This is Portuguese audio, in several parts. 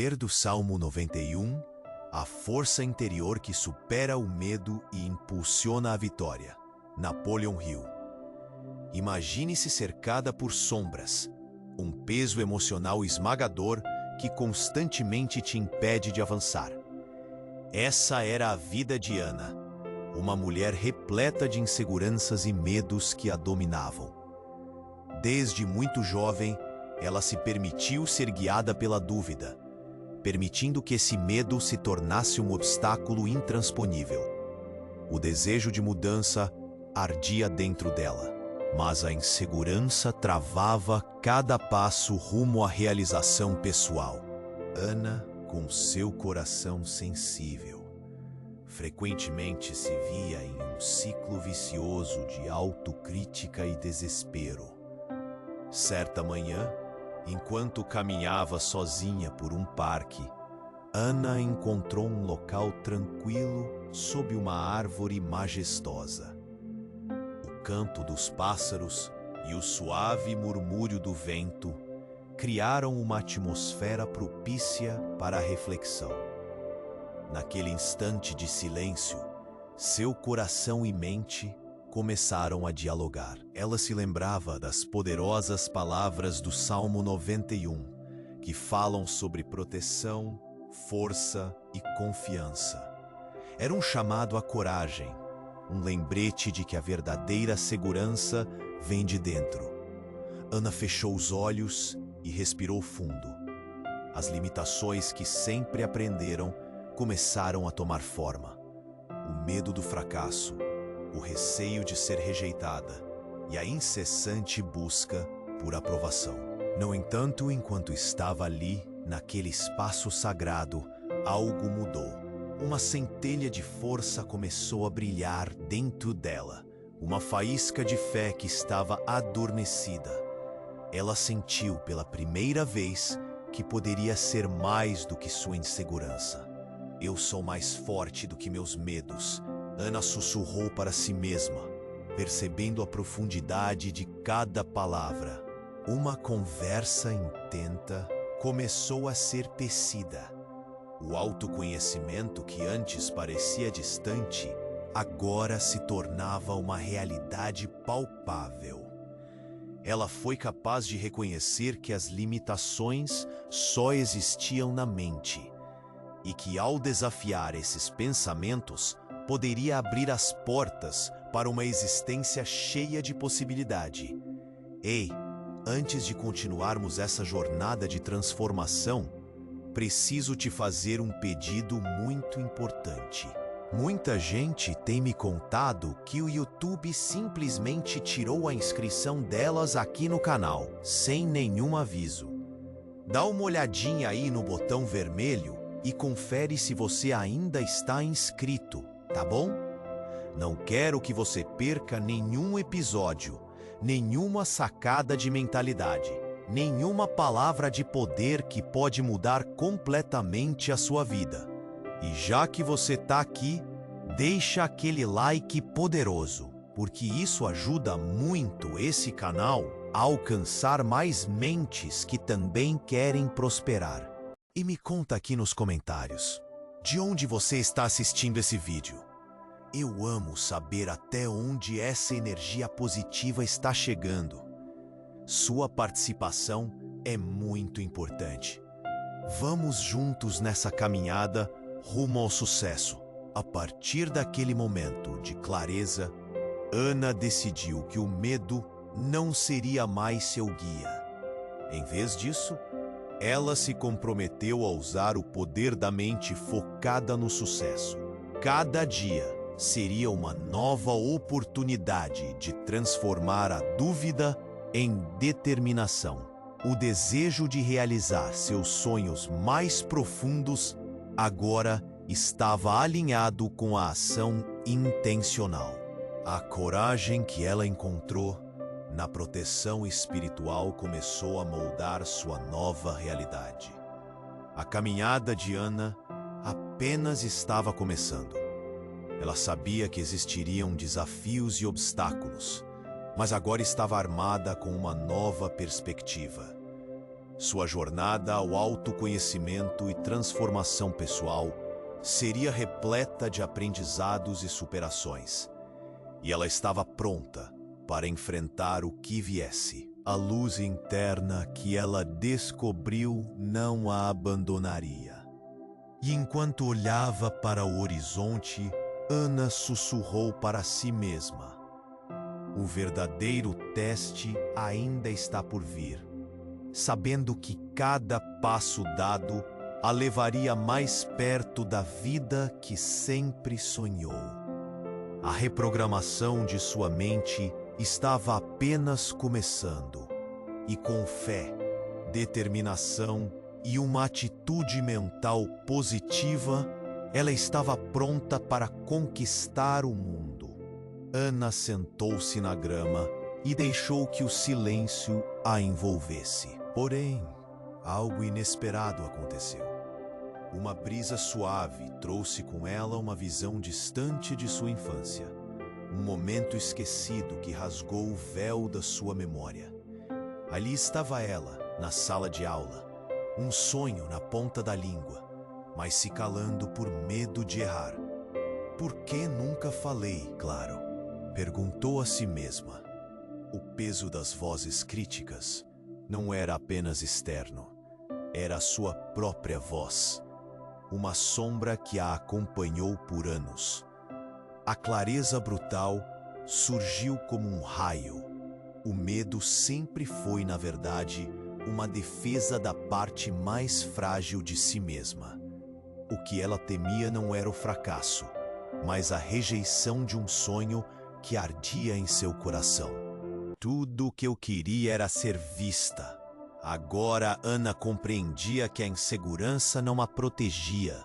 poder do Salmo 91, a força interior que supera o medo e impulsiona a vitória. Napoleon Hill. Imagine-se cercada por sombras, um peso emocional esmagador que constantemente te impede de avançar. Essa era a vida de Ana, uma mulher repleta de inseguranças e medos que a dominavam. Desde muito jovem, ela se permitiu ser guiada pela dúvida, permitindo que esse medo se tornasse um obstáculo intransponível. O desejo de mudança ardia dentro dela, mas a insegurança travava cada passo rumo à realização pessoal. Ana, com seu coração sensível, frequentemente se via em um ciclo vicioso de autocrítica e desespero. Certa manhã, enquanto caminhava sozinha por um parque, Ana encontrou um local tranquilo sob uma árvore majestosa. O canto dos pássaros e o suave murmúrio do vento criaram uma atmosfera propícia para a reflexão. Naquele instante de silêncio, seu coração e mente começaram a dialogar. Ela se lembrava das poderosas palavras do Salmo 91, que falam sobre proteção, força e confiança. Era um chamado à coragem, um lembrete de que a verdadeira segurança vem de dentro. Ana fechou os olhos e respirou fundo. As limitações que sempre aprenderam começaram a tomar forma. O medo do fracasso, o receio de ser rejeitada e a incessante busca por aprovação. No entanto, enquanto estava ali, naquele espaço sagrado, algo mudou. Uma centelha de força começou a brilhar dentro dela, uma faísca de fé que estava adormecida. Ela sentiu pela primeira vez que poderia ser mais do que sua insegurança. Eu sou mais forte do que meus medos, Ana sussurrou para si mesma, percebendo a profundidade de cada palavra. Uma conversa intenta começou a ser tecida. O autoconhecimento que antes parecia distante, agora se tornava uma realidade palpável. Ela foi capaz de reconhecer que as limitações só existiam na mente e que, ao desafiar esses pensamentos, poderia abrir as portas para uma existência cheia de possibilidade. Ei, antes de continuarmos essa jornada de transformação, preciso te fazer um pedido muito importante. Muita gente tem me contado que o YouTube simplesmente tirou a inscrição delas aqui no canal, sem nenhum aviso. Dá uma olhadinha aí no botão vermelho e confere se você ainda está inscrito, tá bom? Não quero que você perca nenhum episódio, nenhuma sacada de mentalidade, nenhuma palavra de poder que pode mudar completamente a sua vida. E já que você tá aqui, deixa aquele like poderoso, porque isso ajuda muito esse canal a alcançar mais mentes que também querem prosperar. E me conta aqui nos comentários, de onde você está assistindo esse vídeo? Eu amo saber até onde essa energia positiva está chegando. Sua participação é muito importante. Vamos juntos nessa caminhada rumo ao sucesso. A partir daquele momento de clareza, Ana decidiu que o medo não seria mais seu guia. Em vez disso, ela se comprometeu a usar o poder da mente focada no sucesso. Cada dia seria uma nova oportunidade de transformar a dúvida em determinação. O desejo de realizar seus sonhos mais profundos agora estava alinhado com a ação intencional. A coragem que ela encontrou na proteção espiritual começou a moldar sua nova realidade. A caminhada de Ana apenas estava começando. Ela sabia que existiriam desafios e obstáculos, mas agora estava armada com uma nova perspectiva. Sua jornada ao autoconhecimento e transformação pessoal seria repleta de aprendizados e superações. E ela estava pronta para enfrentar o que viesse. A luz interna que ela descobriu não a abandonaria. E enquanto olhava para o horizonte, Ana sussurrou para si mesma: o verdadeiro teste ainda está por vir, sabendo que cada passo dado a levaria mais perto da vida que sempre sonhou. A reprogramação de sua mente estava apenas começando, e com fé, determinação e uma atitude mental positiva, ela estava pronta para conquistar o mundo. Ana sentou-se na grama e deixou que o silêncio a envolvesse. Porém, algo inesperado aconteceu. Uma brisa suave trouxe com ela uma visão distante de sua infância. Um momento esquecido que rasgou o véu da sua memória. Ali estava ela, na sala de aula, um sonho na ponta da língua, mas se calando por medo de errar. Por que nunca falei, claro? Perguntou a si mesma. O peso das vozes críticas não era apenas externo, era a sua própria voz, uma sombra que a acompanhou por anos. A clareza brutal surgiu como um raio. O medo sempre foi, na verdade, uma defesa da parte mais frágil de si mesma. O que ela temia não era o fracasso, mas a rejeição de um sonho que ardia em seu coração. Tudo o que eu queria era ser vista. Agora Ana compreendia que a insegurança não a protegia.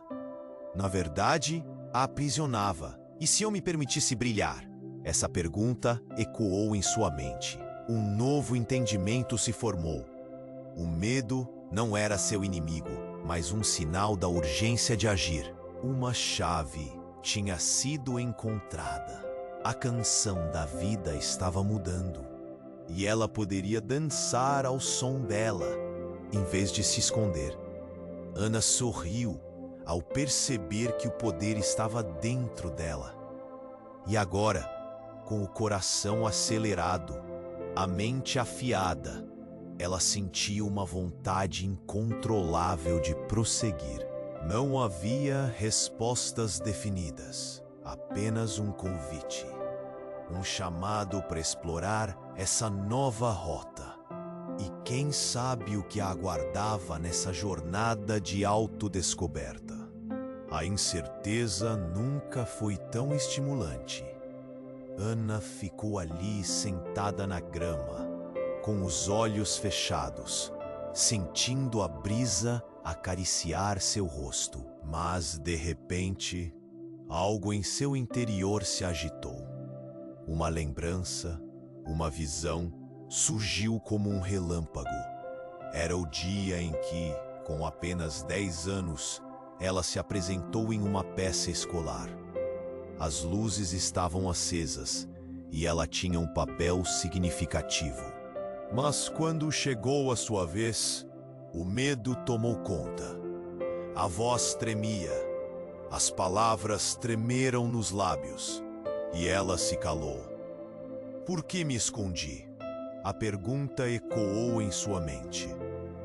Na verdade, a aprisionava. E se eu me permitisse brilhar? Essa pergunta ecoou em sua mente. Um novo entendimento se formou. O medo não era seu inimigo, mas um sinal da urgência de agir. Uma chave tinha sido encontrada. A canção da vida estava mudando. E ela poderia dançar ao som dela, em vez de se esconder. Ana sorriu ao perceber que o poder estava dentro dela. E agora, com o coração acelerado, a mente afiada, ela sentia uma vontade incontrolável de prosseguir. Não havia respostas definidas, apenas um convite. Um chamado para explorar essa nova rota. E quem sabe o que a aguardava nessa jornada de autodescoberta. A incerteza nunca foi tão estimulante. Ana ficou ali sentada na grama, com os olhos fechados, sentindo a brisa acariciar seu rosto. Mas, de repente, algo em seu interior se agitou. Uma lembrança, uma visão, surgiu como um relâmpago. Era o dia em que, com apenas 10 anos, ela se apresentou em uma peça escolar. As luzes estavam acesas e ela tinha um papel significativo. Mas quando chegou a sua vez, o medo tomou conta. A voz tremia, as palavras tremeram nos lábios e ela se calou. Por que me escondi? A pergunta ecoou em sua mente,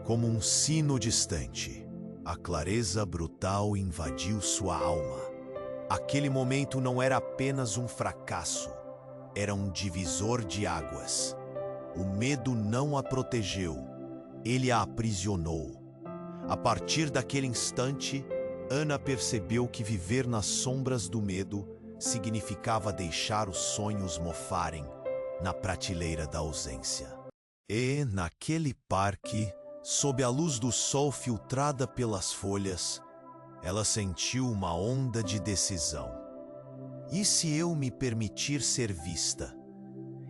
como um sino distante. A clareza brutal invadiu sua alma. Aquele momento não era apenas um fracasso, era um divisor de águas. O medo não a protegeu, ele a aprisionou. A partir daquele instante, Ana percebeu que viver nas sombras do medo significava deixar os sonhos mofarem na prateleira da ausência. E, naquele parque, sob a luz do sol filtrada pelas folhas, ela sentiu uma onda de decisão. E se eu me permitir ser vista?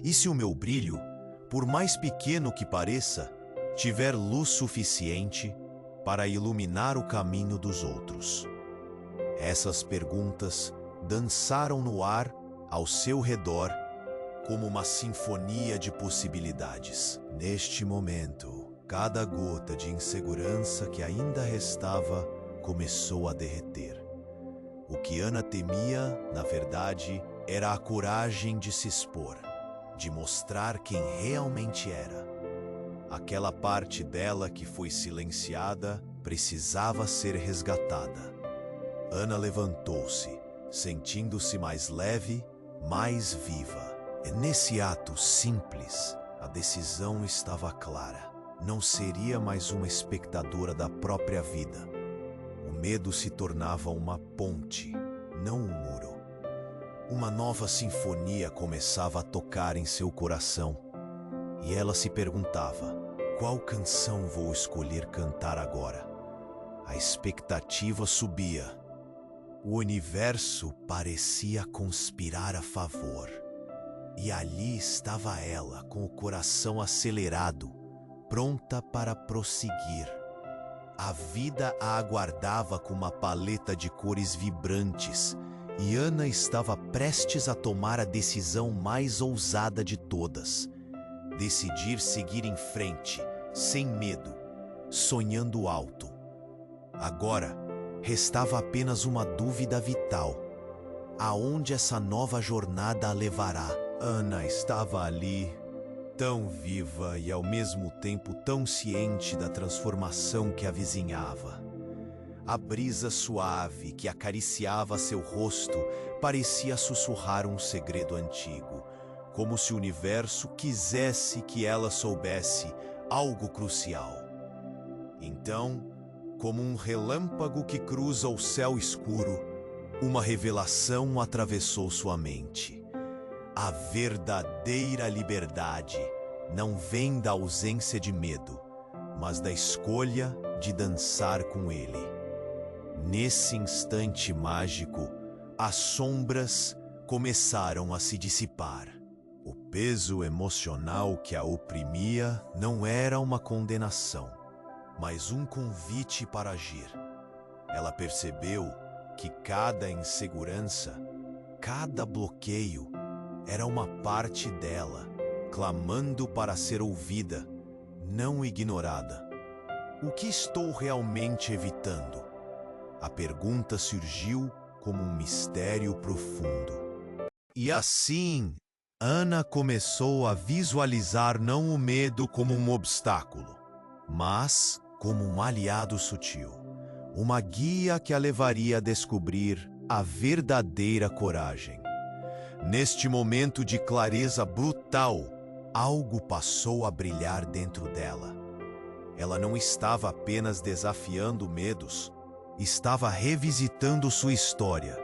E se o meu brilho, por mais pequeno que pareça, tiver luz suficiente para iluminar o caminho dos outros? Essas perguntas dançaram no ar ao seu redor como uma sinfonia de possibilidades. Neste momento, Cada gota de insegurança que ainda restava começou a derreter. O que Ana temia, na verdade, era a coragem de se expor, de mostrar quem realmente era. Aquela parte dela que foi silenciada precisava ser resgatada. Ana levantou-se, sentindo-se mais leve, mais viva. E nesse ato simples, a decisão estava clara. Não seria mais uma espectadora da própria vida. O medo se tornava uma ponte, não um muro. Uma nova sinfonia começava a tocar em seu coração. E ela se perguntava: qual canção vou escolher cantar agora? A expectativa subia. O universo parecia conspirar a favor. E ali estava ela, com o coração acelerado, pronta para prosseguir. A vida a aguardava com uma paleta de cores vibrantes, e Ana estava prestes a tomar a decisão mais ousada de todas. Decidir seguir em frente, sem medo, sonhando alto. Agora, restava apenas uma dúvida vital. Aonde essa nova jornada a levará? Ana estava ali, tão viva e ao mesmo tempo tão ciente da transformação que a vizinhava. A brisa suave que acariciava seu rosto parecia sussurrar um segredo antigo, como se o universo quisesse que ela soubesse algo crucial. Então, como um relâmpago que cruza o céu escuro, uma revelação atravessou sua mente. A verdadeira liberdade não vem da ausência de medo, mas da escolha de dançar com ele. Nesse instante mágico, as sombras começaram a se dissipar. O peso emocional que a oprimia não era uma condenação, mas um convite para agir. Ela percebeu que cada insegurança, cada bloqueio, era uma parte dela, clamando para ser ouvida, não ignorada. O que estou realmente evitando? A pergunta surgiu como um mistério profundo. E assim, Ana começou a visualizar não o medo como um obstáculo, mas como um aliado sutil, uma guia que a levaria a descobrir a verdadeira coragem. Neste momento de clareza brutal, algo passou a brilhar dentro dela. Ela não estava apenas desafiando medos, estava revisitando sua história,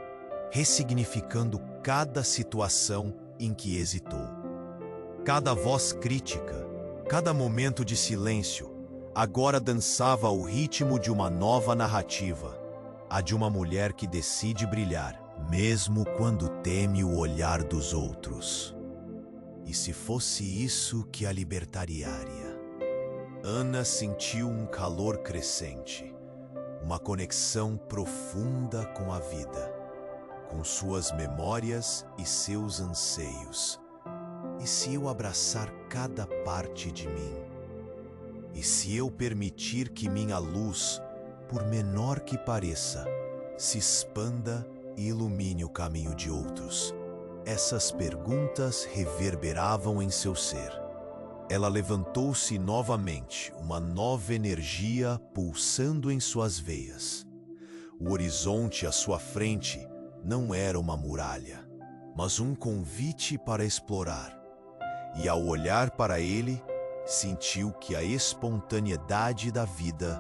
ressignificando cada situação em que hesitou. Cada voz crítica, cada momento de silêncio, agora dançava ao ritmo de uma nova narrativa, a de uma mulher que decide brilhar, mesmo quando teme o olhar dos outros. E se fosse isso que a libertaria? Ana sentiu um calor crescente, uma conexão profunda com a vida, com suas memórias e seus anseios. E se eu abraçar cada parte de mim? E se eu permitir que minha luz, por menor que pareça, se expanda e ilumine o caminho de outros? Essas perguntas reverberavam em seu ser. Ela levantou-se novamente, uma nova energia pulsando em suas veias. O horizonte à sua frente não era uma muralha, mas um convite para explorar. E ao olhar para ele, sentiu que a espontaneidade da vida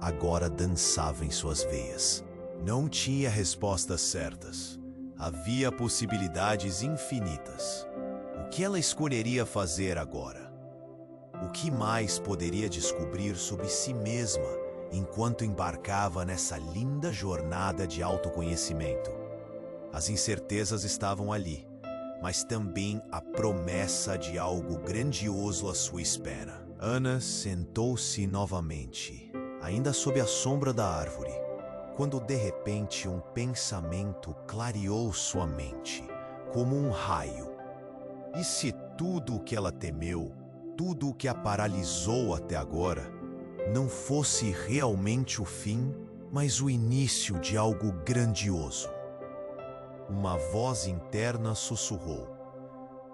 agora dançava em suas veias. Não tinha respostas certas. Havia possibilidades infinitas. O que ela escolheria fazer agora? O que mais poderia descobrir sobre si mesma enquanto embarcava nessa linda jornada de autoconhecimento? As incertezas estavam ali, mas também a promessa de algo grandioso à sua espera. Ana sentou-se novamente, ainda sob a sombra da árvore, quando de repente um pensamento clareou sua mente, como um raio. E se tudo o que ela temeu tudo o que a paralisou até agora não fosse realmente o fim, mas o início de algo grandioso. Uma voz interna sussurrou: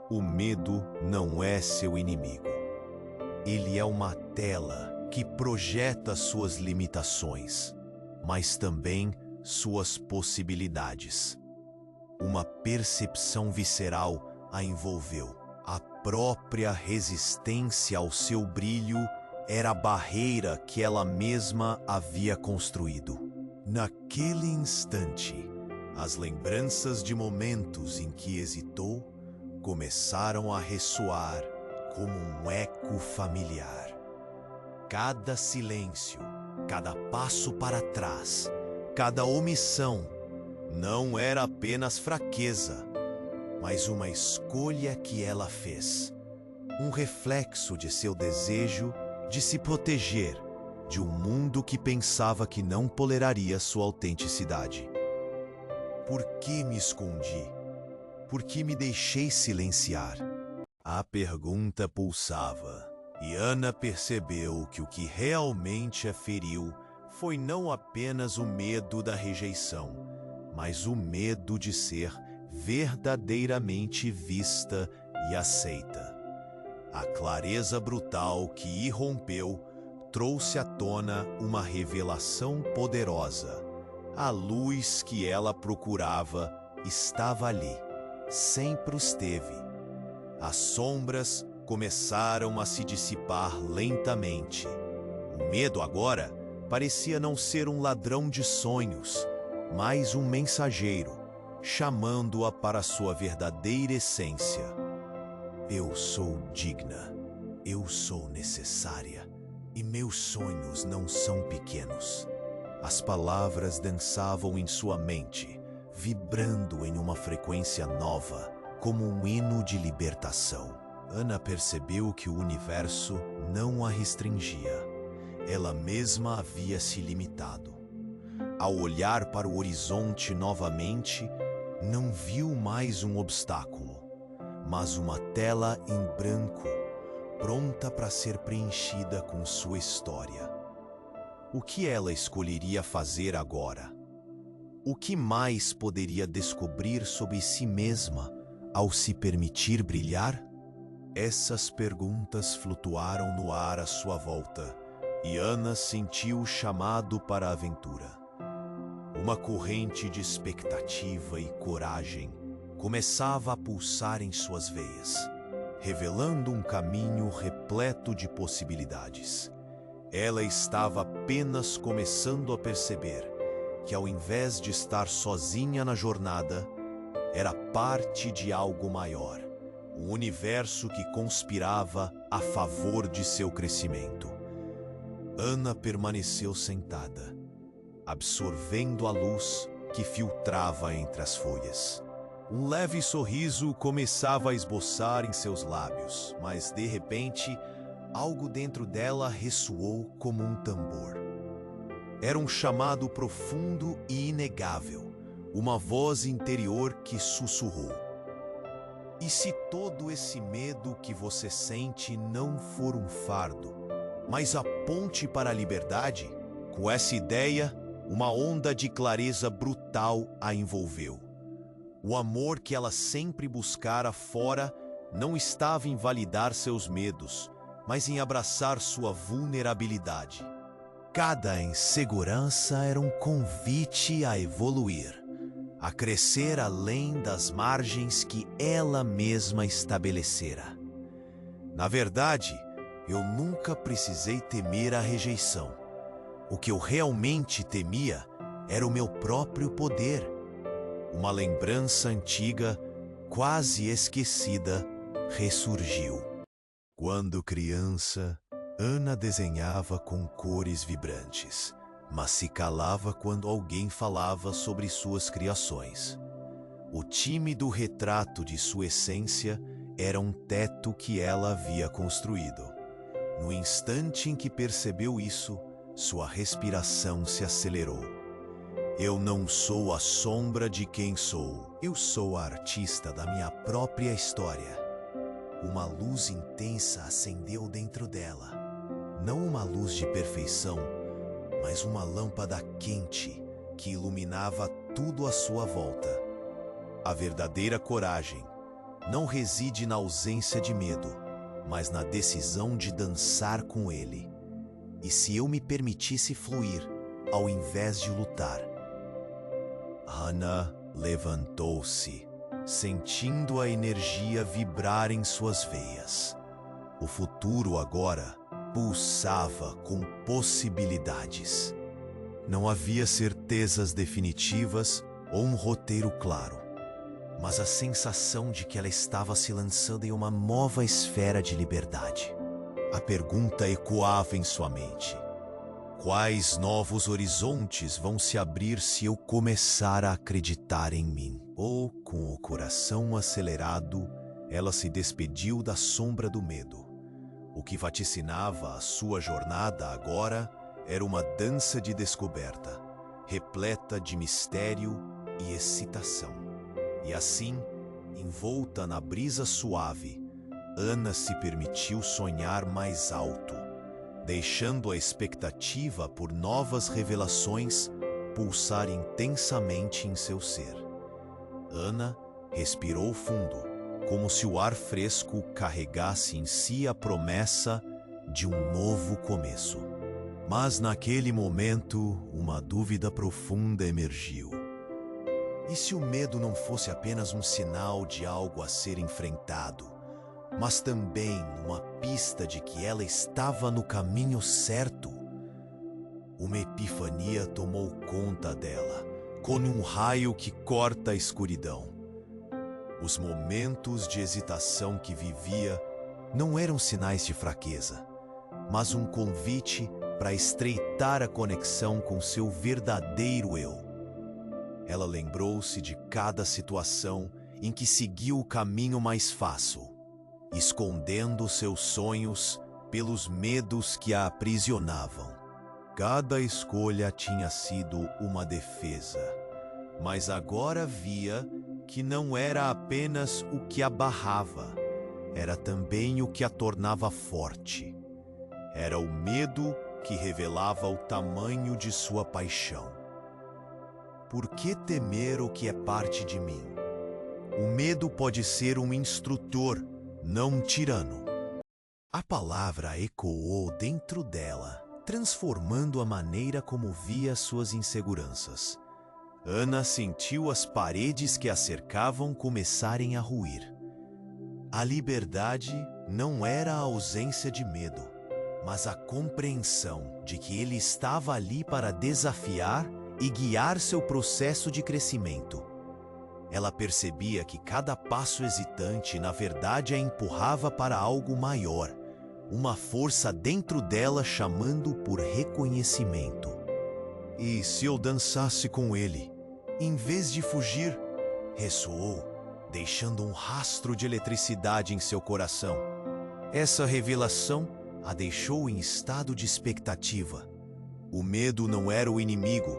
o medo não é seu inimigo. Ele é uma tela que projeta suas limitações, mas também suas possibilidades. Uma percepção visceral a envolveu. A própria resistência ao seu brilho era a barreira que ela mesma havia construído. Naquele instante, as lembranças de momentos em que hesitou começaram a ressoar como um eco familiar. Cada silêncio, cada passo para trás, cada omissão não era apenas fraqueza, mas uma escolha que ela fez. Um reflexo de seu desejo de se proteger de um mundo que pensava que não toleraria sua autenticidade. Por que me escondi? Por que me deixei silenciar? A pergunta pulsava, e Ana percebeu que o que realmente a feriu foi não apenas o medo da rejeição, mas o medo de ser verdadeiramente vista e aceita. A clareza brutal que irrompeu trouxe à tona uma revelação poderosa. A luz que ela procurava estava ali, sempre esteve. As sombras começaram a se dissipar lentamente. O medo agora parecia não ser um ladrão de sonhos, mas um mensageiro, chamando-a para sua verdadeira essência. Eu sou digna, eu sou necessária, e meus sonhos não são pequenos. As palavras dançavam em sua mente, vibrando em uma frequência nova, como um hino de libertação. Ana percebeu que o universo não a restringia. Ela mesma havia se limitado. Ao olhar para o horizonte novamente, não viu mais um obstáculo, mas uma tela em branco, pronta para ser preenchida com sua história. O que ela escolheria fazer agora? O que mais poderia descobrir sobre si mesma ao se permitir brilhar? Essas perguntas flutuaram no ar à sua volta, e Ana sentiu o chamado para a aventura. Uma corrente de expectativa e coragem começava a pulsar em suas veias, revelando um caminho repleto de possibilidades. Ela estava apenas começando a perceber que, ao invés de estar sozinha na jornada, era parte de algo maior, um universo que conspirava a favor de seu crescimento. Ana permaneceu sentada, absorvendo a luz que filtrava entre as folhas. Um leve sorriso começava a esboçar em seus lábios, mas, de repente, algo dentro dela ressoou como um tambor. Era um chamado profundo e inegável, uma voz interior que sussurrou: e se todo esse medo que você sente não for um fardo, mas a ponte para a liberdade? Com essa ideia, uma onda de clareza brutal a envolveu. O amor que ela sempre buscara fora não estava em validar seus medos, mas em abraçar sua vulnerabilidade. Cada insegurança era um convite a evoluir, a crescer além das margens que ela mesma estabelecera. Na verdade, eu nunca precisei temer a rejeição. O que eu realmente temia era o meu próprio poder. Uma lembrança antiga, quase esquecida, ressurgiu. Quando criança, Ana desenhava com cores vibrantes, mas se calava quando alguém falava sobre suas criações. O tímido retrato de sua essência era um teto que ela havia construído. No instante em que percebeu isso, sua respiração se acelerou. Eu não sou a sombra de quem sou, eu sou a artista da minha própria história. uma luz intensa acendeu dentro dela. Não uma luz de perfeição, mas uma lâmpada quente que iluminava tudo à sua volta. A verdadeira coragem não reside na ausência de medo, mas na decisão de dançar com ele. E se eu me permitisse fluir, ao invés de lutar? Ana levantou-se, sentindo a energia vibrar em suas veias. O futuro agora pulsava com possibilidades. Não havia certezas definitivas ou um roteiro claro, mas a sensação de que ela estava se lançando em uma nova esfera de liberdade. A pergunta ecoava em sua mente: quais novos horizontes vão se abrir se eu começar a acreditar em mim? Ou, com o coração acelerado, ela se despediu da sombra do medo. O que vaticinava a sua jornada agora era uma dança de descoberta, repleta de mistério e excitação. E assim, envolta na brisa suave, Ana se permitiu sonhar mais alto, deixando a expectativa por novas revelações pulsar intensamente em seu ser. Ana respirou fundo, como se o ar fresco carregasse em si a promessa de um novo começo. Mas naquele momento, uma dúvida profunda emergiu. E se o medo não fosse apenas um sinal de algo a ser enfrentado, mas também uma pista de que ela estava no caminho certo? Uma epifania tomou conta dela, como um raio que corta a escuridão. Os momentos de hesitação que vivia não eram sinais de fraqueza, mas um convite para estreitar a conexão com seu verdadeiro eu. Ela lembrou-se de cada situação em que seguiu o caminho mais fácil, escondendo seus sonhos pelos medos que a aprisionavam. Cada escolha tinha sido uma defesa, mas agora via que não era apenas o que a barrava, era também o que a tornava forte. Era o medo que revelava o tamanho de sua paixão. Por que temer o que é parte de mim? O medo pode ser um instrutor, não um tirano. A palavra ecoou dentro dela, transformando a maneira como via suas inseguranças. Ana sentiu as paredes que a cercavam começarem a ruir. A liberdade não era a ausência de medo, mas a compreensão de que ele estava ali para desafiar e guiar seu processo de crescimento. Ela percebia que cada passo hesitante, na verdade, a empurrava para algo maior, uma força dentro dela chamando por reconhecimento. E se eu dançasse com ele, em vez de fugir? Ressoou, deixando um rastro de eletricidade em seu coração. Essa revelação a deixou em estado de expectativa. O medo não era o inimigo,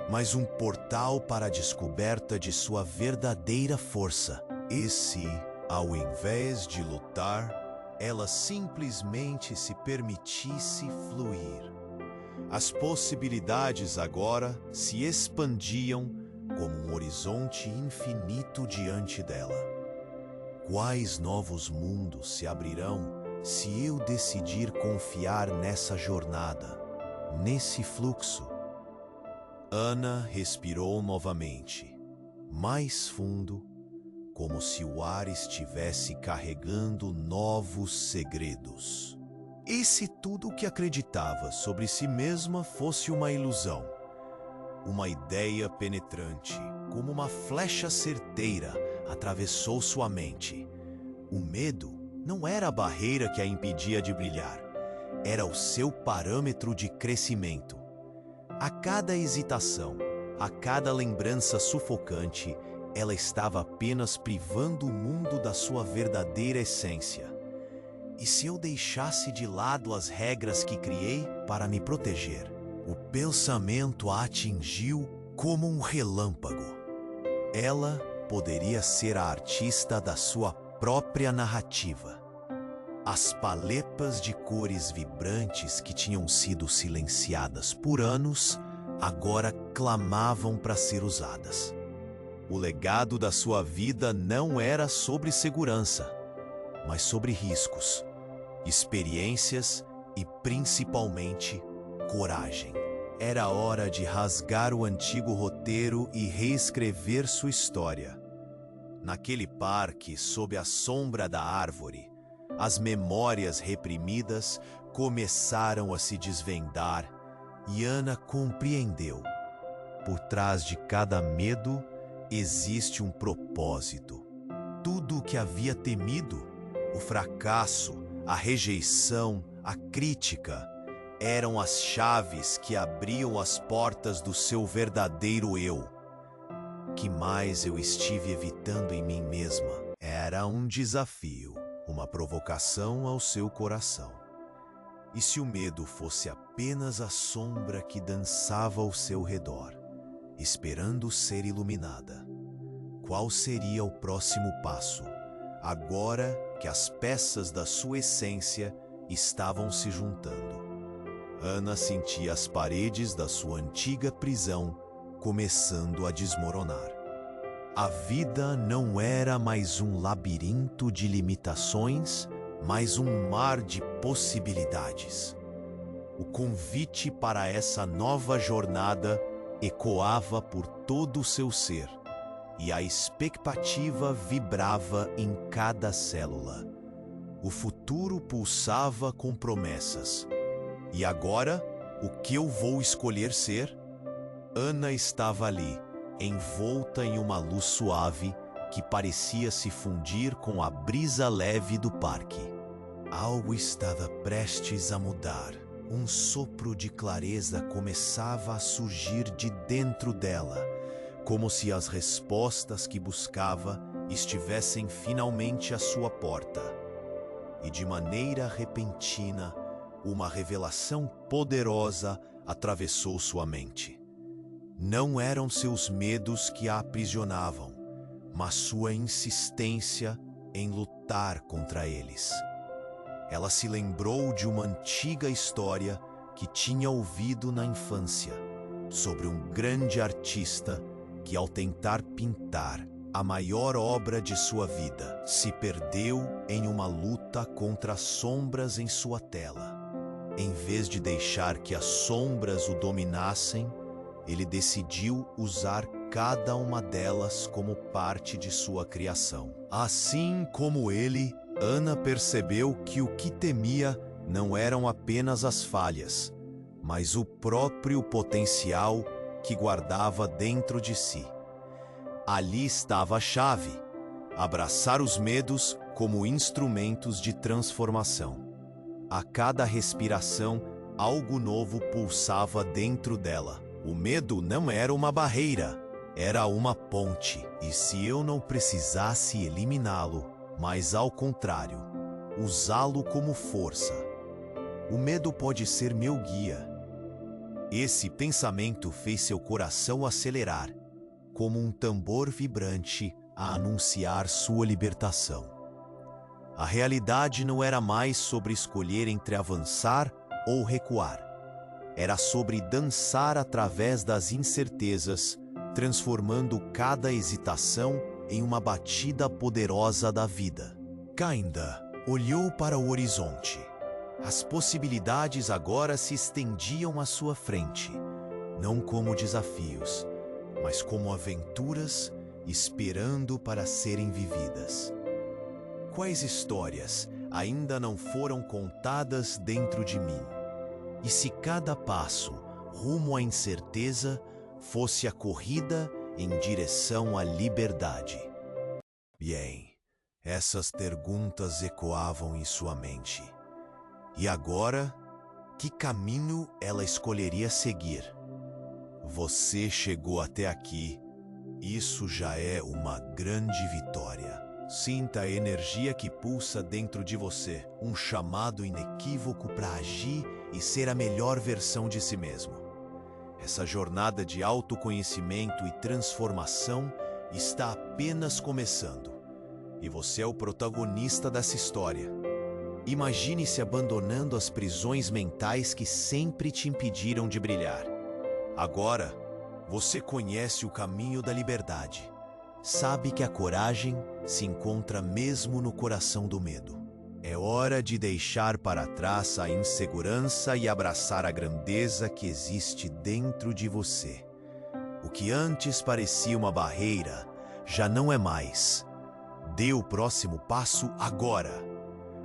mas um portal para a descoberta de sua verdadeira força. E se, ao invés de lutar, ela simplesmente se permitisse fluir? As possibilidades agora se expandiam como um horizonte infinito diante dela. Quais novos mundos se abrirão se eu decidir confiar nessa jornada, nesse fluxo? Ana respirou novamente, mais fundo, como se o ar estivesse carregando novos segredos. E se tudo o que acreditava sobre si mesma fosse uma ilusão? Uma ideia penetrante, como uma flecha certeira, atravessou sua mente. O medo não era a barreira que a impedia de brilhar, era o seu parâmetro de crescimento. A cada hesitação, a cada lembrança sufocante, ela estava apenas privando o mundo da sua verdadeira essência. E se eu deixasse de lado as regras que criei para me proteger? O pensamento a atingiu como um relâmpago. Ela poderia ser a artista da sua própria narrativa. As paletas de cores vibrantes que tinham sido silenciadas por anos agora clamavam para ser usadas. O legado da sua vida não era sobre segurança, mas sobre riscos, experiências e, principalmente, coragem. Era hora de rasgar o antigo roteiro e reescrever sua história. Naquele parque, sob a sombra da árvore, as memórias reprimidas começaram a se desvendar e Ana compreendeu. Por trás de cada medo existe um propósito. Tudo o que havia temido, o fracasso, a rejeição, a crítica, eram as chaves que abriam as portas do seu verdadeiro eu. Que mais eu estive evitando em mim mesma? Era um desafio, uma provocação ao seu coração. E se o medo fosse apenas a sombra que dançava ao seu redor, esperando ser iluminada? Qual seria o próximo passo, agora que as peças da sua essência estavam se juntando? Ana sentia as paredes da sua antiga prisão começando a desmoronar. A vida não era mais um labirinto de limitações, mas um mar de possibilidades. O convite para essa nova jornada ecoava por todo o seu ser, e a expectativa vibrava em cada célula. O futuro pulsava com promessas. E agora, o que eu vou escolher ser? Ana estava ali, envolta em uma luz suave que parecia se fundir com a brisa leve do parque. Algo estava prestes a mudar. Um sopro de clareza começava a surgir de dentro dela, como se as respostas que buscava estivessem finalmente à sua porta. E de maneira repentina, uma revelação poderosa atravessou sua mente. Não eram seus medos que a aprisionavam, mas sua insistência em lutar contra eles. Ela se lembrou de uma antiga história que tinha ouvido na infância, sobre um grande artista que, ao tentar pintar a maior obra de sua vida, se perdeu em uma luta contra as sombras em sua tela. Em vez de deixar que as sombras o dominassem, ele decidiu usar cada uma delas como parte de sua criação. Assim como ele, Ana percebeu que o que temia não eram apenas as falhas, mas o próprio potencial que guardava dentro de si. Ali estava a chave: abraçar os medos como instrumentos de transformação. A cada respiração, algo novo pulsava dentro dela. O medo não era uma barreira, era uma ponte. E se eu não precisasse eliminá-lo, mas ao contrário, usá-lo como força? O medo pode ser meu guia. Esse pensamento fez seu coração acelerar, como um tambor vibrante a anunciar sua libertação. A realidade não era mais sobre escolher entre avançar ou recuar. Era sobre dançar através das incertezas, transformando cada hesitação em uma batida poderosa da vida. Kainda olhou para o horizonte. As possibilidades agora se estendiam à sua frente, não como desafios, mas como aventuras esperando para serem vividas. Quais histórias ainda não foram contadas dentro de mim? E se cada passo rumo à incerteza fosse a corrida em direção à liberdade? Bem, essas perguntas ecoavam em sua mente. E agora, que caminho ela escolheria seguir? Você chegou até aqui. Isso já é uma grande vitória. Sinta a energia que pulsa dentro de você, um chamado inequívoco para agir e ser a melhor versão de si mesmo. Essa jornada de autoconhecimento e transformação está apenas começando, e você é o protagonista dessa história. Imagine-se abandonando as prisões mentais que sempre te impediram de brilhar. Agora, você conhece o caminho da liberdade. Sabe que a coragem se encontra mesmo no coração do medo. É hora de deixar para trás a insegurança e abraçar a grandeza que existe dentro de você. O que antes parecia uma barreira, já não é mais. Dê o próximo passo agora.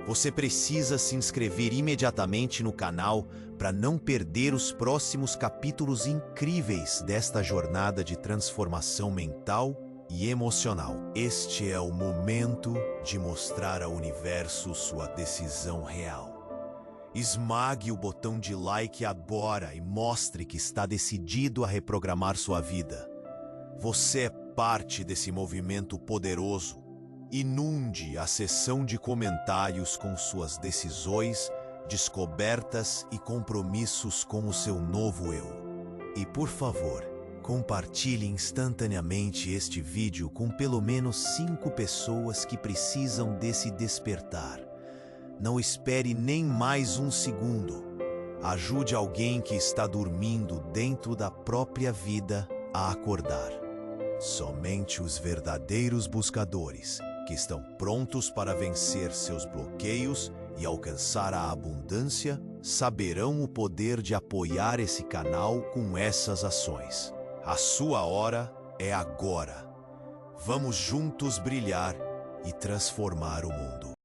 Você precisa se inscrever imediatamente no canal para não perder os próximos capítulos incríveis desta jornada de transformação mental e emocional. Este é o momento de mostrar ao universo sua decisão real. Esmague o botão de like agora e mostre que está decidido a reprogramar sua vida. Você é parte desse movimento poderoso. Inunde a seção de comentários com suas decisões, descobertas e compromissos com o seu novo eu. E por favor, compartilhe instantaneamente este vídeo com pelo menos 5 pessoas que precisam desse despertar. Não espere nem mais um segundo. Ajude alguém que está dormindo dentro da própria vida a acordar. Somente os verdadeiros buscadores, que estão prontos para vencer seus bloqueios e alcançar a abundância, saberão o poder de apoiar esse canal com essas ações. A sua hora é agora. Vamos juntos brilhar e transformar o mundo.